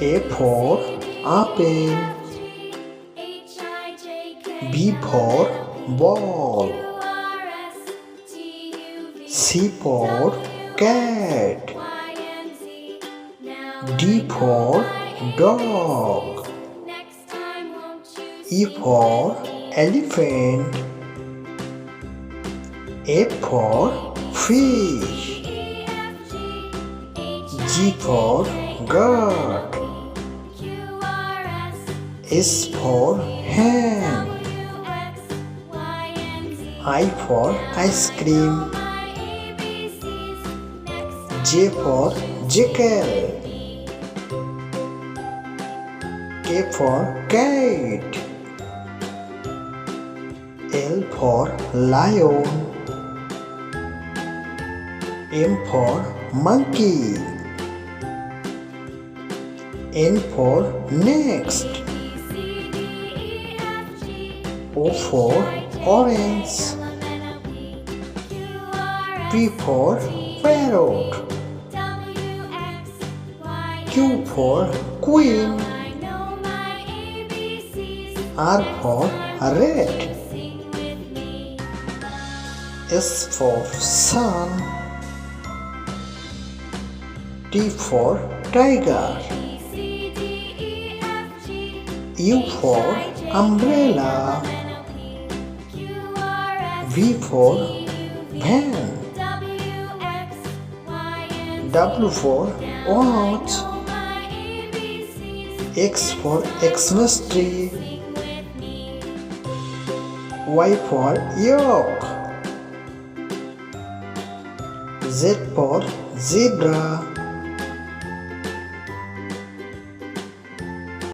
A for apple. B for ball. C for cat. D for dog. E for elephant. F for fish. G for goat. S for hen. I for ice cream. J for jackal. K for kite. L for lion. M for monkey. N for next. O for orange. P for parrot. Q for queen. R for red. S for sun. T for tiger. U for umbrella. V for van. W for watch. X for Xmas tree. Y for yolk. Z for zebra.